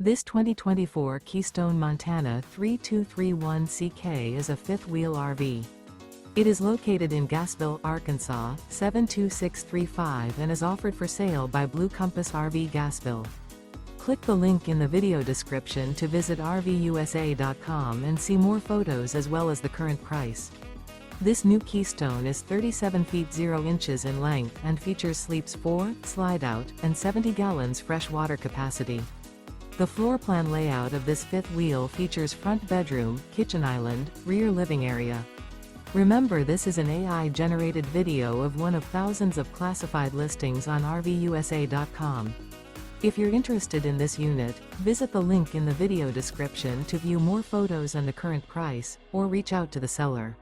This 2024 Keystone Montana 3231CK is a fifth-wheel RV. It is located in Gassville, Arkansas, 72635 and is offered for sale by Blue Compass RV Gassville. Click the link in the video description to visit RVUSA.com and see more photos as well as the current price. This new Keystone is 37 feet 0 inches in length and features sleeps 4, Slideout, and 70 gallons fresh water capacity. The floor plan layout of this fifth wheel features front bedroom, kitchen island, rear living area. Remember, this is an AI-generated video of one of thousands of classified listings on RVUSA.com. If you're interested in this unit, visit the link in the video description to view more photos and the current price, or reach out to the seller.